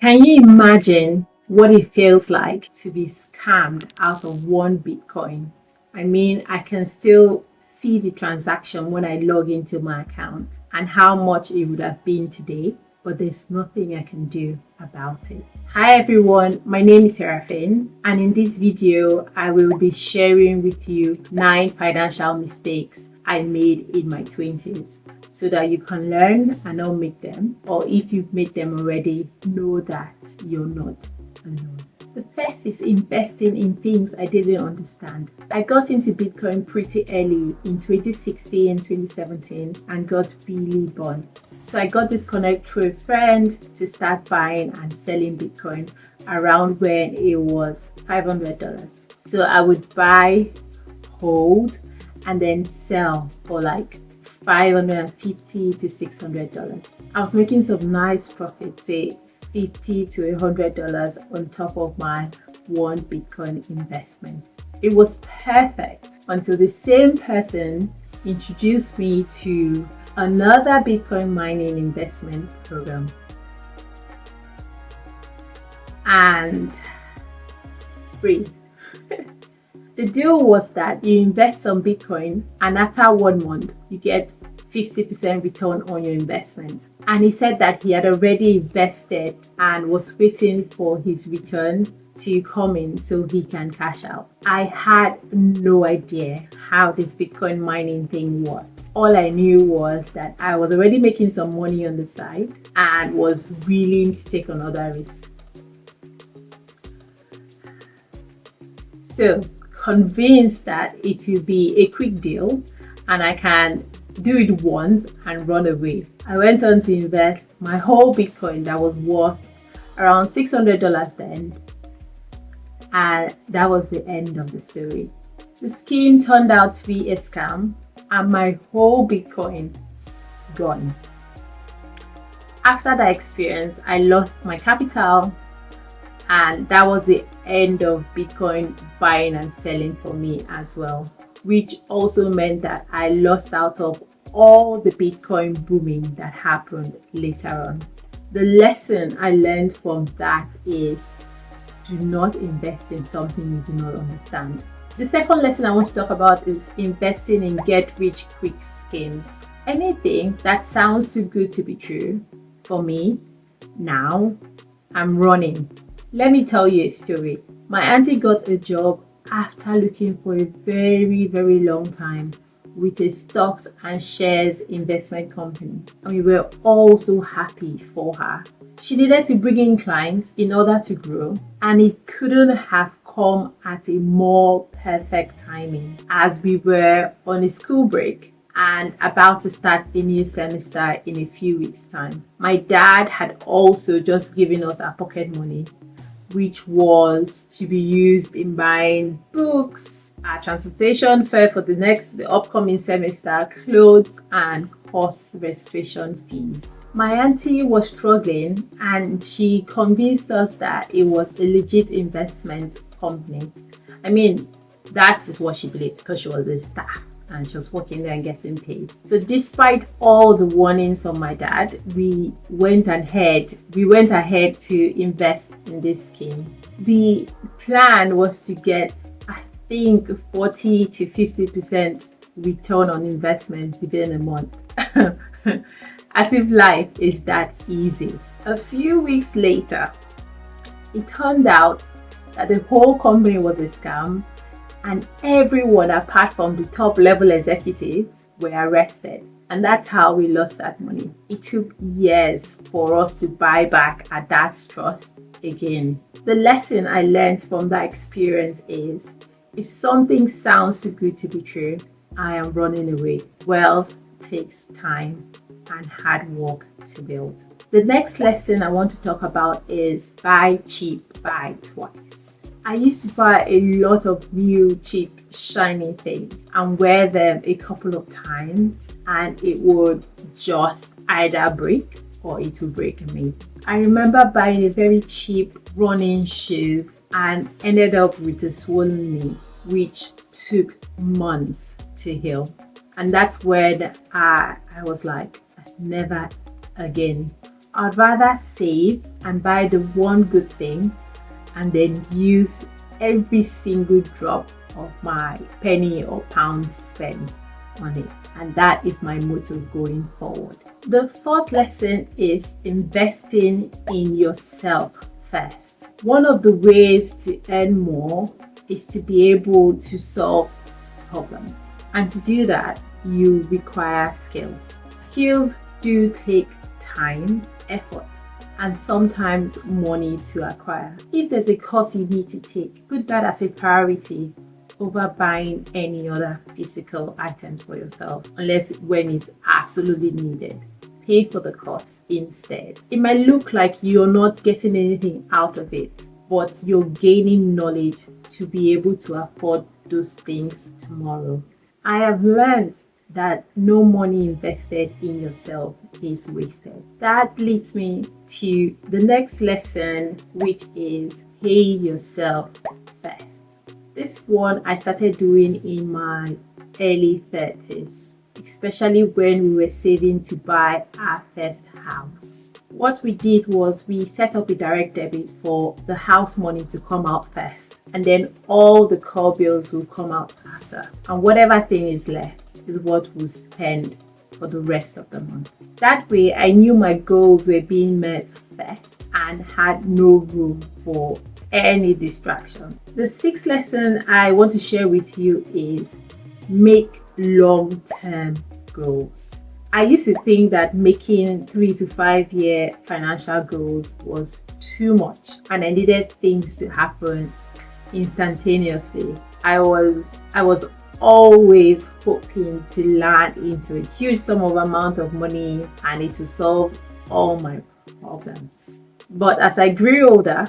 Can you imagine what it feels like to be scammed out of one Bitcoin? I mean, I can still see the transaction when I log into my account and how much it would have been today, but there's nothing I can do about it. Hi everyone, my name is Seraphine, and in this video, I will be sharing with you 9 financial mistakes I made in my 20s so that you can learn and not make them, or if you've made them already, know that you're not alone. The first is investing in things I didn't understand. I got into Bitcoin pretty early in 2016 and 2017 and got really burnt. So I got this connect through a friend to start buying and selling Bitcoin around when it was $500. So I would buy, hold, and then sell for like $550 to $600. I was making some nice profits, say $50 to $100 on top of my one Bitcoin investment. It was perfect until the same person introduced me to another Bitcoin mining investment program. And free. The deal was that you invest some Bitcoin and after 1 month, you get 50% return on your investment. And he said that he had already invested and was waiting for his return to come in so he can cash out. I had no idea how this Bitcoin mining thing worked. All I knew was that I was already making some money on the side and was willing to take another risk. So, convinced that it will be a quick deal and I can do it once and run away, I went on to invest my whole Bitcoin that was worth around $600 then, and that was the end of the story. The scheme turned out to be a scam and my whole Bitcoin gone. After that experience, I lost my capital, and that was the end of Bitcoin buying and selling for me as well, which also meant that I lost out of all the Bitcoin booming that happened later on. The lesson I learned from that is do not invest in something you do not understand. The second lesson I want to talk about is investing in get-rich-quick schemes. Anything that sounds too good to be true, for me, now, I'm running. Let me tell you a story. My auntie got a job after looking for a very, very long time with a stocks and shares investment company, and we were all so happy for her. She needed to bring in clients in order to grow, and it couldn't have come at a more perfect timing as we were on a school break and about to start a new semester in a few weeks' time. My dad had also just given us our pocket money, which was to be used in buying books, our transportation fare for the upcoming semester, clothes, and course registration fees. My auntie was struggling and she convinced us that it was a legit investment company. I mean, that is what she believed because she was a staff and she was working there and getting paid. So despite all the warnings from my dad, we went ahead to invest in this scheme. The plan was to get, I think, 40 to 50% return on investment within a month. As if life is that easy. A few weeks later, it turned out that the whole company was a scam and everyone apart from the top level executives were arrested. And that's how we lost that money. It took years for us to buy back our dad's trust again. The lesson I learned from that experience is if something sounds too good to be true, I am running away. Wealth takes time and hard work to build. The next lesson I want to talk about is buy cheap, buy twice. I used to buy a lot of new, cheap, shiny things and wear them a couple of times and it would just either break or it would break me. I remember buying a very cheap running shoes and ended up with a swollen knee, which took months to heal. And that's when I was like, never again. I'd rather save and buy the one good thing and then use every single drop of my penny or pound spent on it. And that is my motto going forward. The fourth lesson is investing in yourself first. One of the ways to earn more is to be able to solve problems. And to do that, you require skills. Skills do take time, effort, and sometimes money to acquire. If there's a course you need to take, put that as a priority over buying any other physical items for yourself, unless when it's absolutely needed. Pay for the course instead. It might look like you're not getting anything out of it, but you're gaining knowledge to be able to afford those things tomorrow. I have learned that no money invested in yourself is wasted. That leads me to the next lesson, which is pay yourself first. This one I started doing in my early 30s, especially when we were saving to buy our first house. What we did was we set up a direct debit for the house money to come out first, and then all the core bills will come out after, and whatever thing is left is what we'll spend for the rest of the month. That way I knew my goals were being met first and had no room for any distraction. The sixth lesson I want to share with you is make long-term goals. I used to think that making 3 to 5 year financial goals was too much and I needed things to happen instantaneously. I was always hoping to land into a huge sum of amount of money and it will solve all my problems. But as I grew older,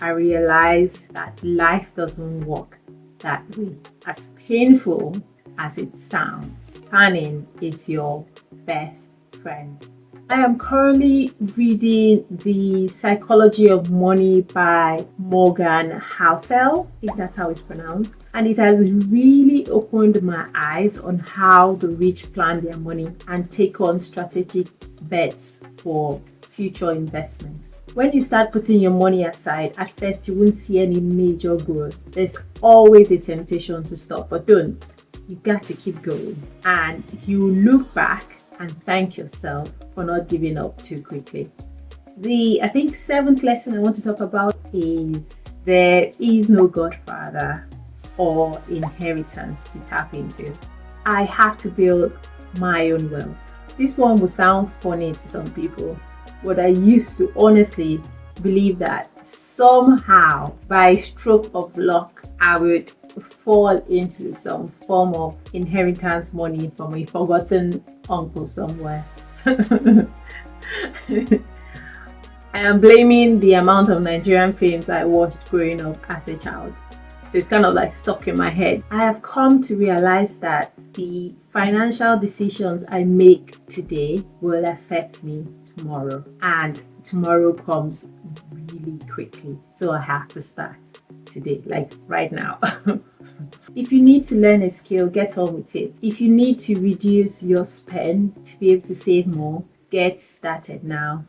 I realized that life doesn't work that way. As painful as it sounds, planning is your best friend. I am currently reading The Psychology of Money by Morgan Housel, if that's how it's pronounced. And it has really opened my eyes on how the rich plan their money and take on strategic bets for future investments. When you start putting your money aside, at first you won't see any major growth. There's always a temptation to stop, but don't. You got to keep going. And you look back and thank yourself for not giving up too quickly. The, seventh lesson I want to talk about is there is no Godfather or inheritance to tap into. I have to build my own wealth. This one will sound funny to some people, but I used to honestly believe that somehow by stroke of luck I would fall into some form of inheritance money from a forgotten uncle somewhere. I am blaming the amount of Nigerian films I watched growing up as a child. So it's kind of like stuck in my head. I have come to realize that the financial decisions I make today will affect me tomorrow. And tomorrow comes really quickly. So I have to start today, like right now. If you need to learn a skill, get on with it. If you need to reduce your spend to be able to save more, get started now,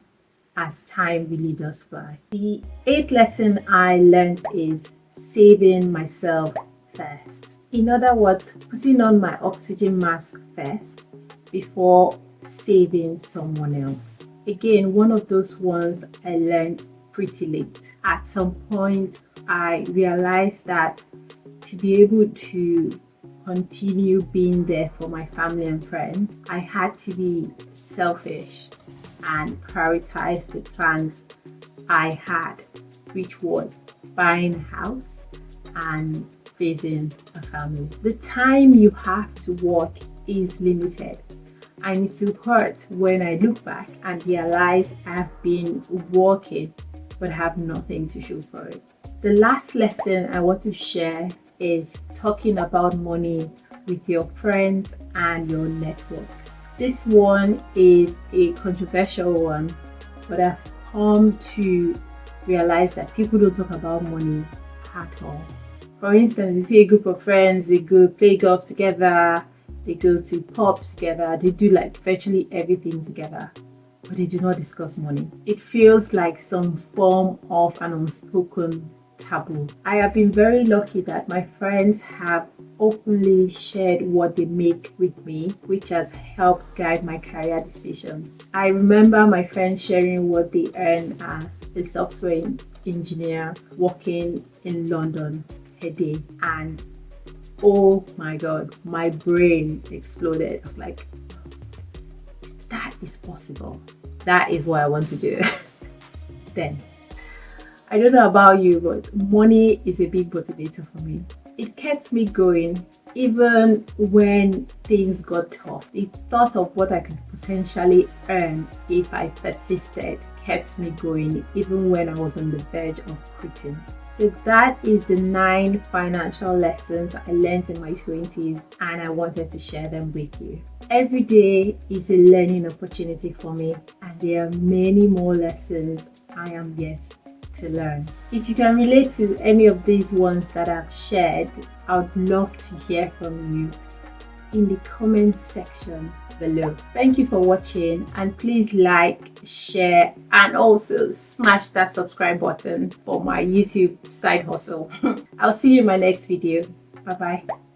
as time really does fly. The eighth lesson I learned is saving myself first. In other words, putting on my oxygen mask first before saving someone else. Again, one of those ones I learned pretty late. At some point, I realized that to be able to continue being there for my family and friends, I had to be selfish and prioritize the plans I had, which was buying a house and raising a family. The time you have to work is limited, and it will hurt when I look back and realize I've been working but have nothing to show for it. The last lesson I want to share is talking about money with your friends and your networks. This one is a controversial one, but I've come to realize that people don't talk about money at all. For instance, you see a group of friends, they go play golf together, they go to pubs together, they do like virtually everything together. but they do not discuss money. It feels like some form of an unspoken taboo. I have been very lucky that my friends have openly shared what they make with me, which has helped guide my career decisions. I remember my friends sharing what they earn as a software engineer working in London a day, and oh my god, my brain exploded. I was like, that is possible. That is what I want to do. Then I don't know about you, but money is a big motivator for me. It kept me going even when things got tough. The thought of what I could potentially earn if I persisted kept me going even when I was on the verge of quitting. So that is the 9 financial lessons I learned in my 20s, and I wanted to share them with you. Every day is a learning opportunity for me, and there are many more lessons I am yet to learn. If you can relate to any of these ones that I've shared, I would love to hear from you in the comment section below. Thank you for watching, and please like, share, and also smash that subscribe button for my YouTube side hustle. I'll see you in my next video. Bye bye.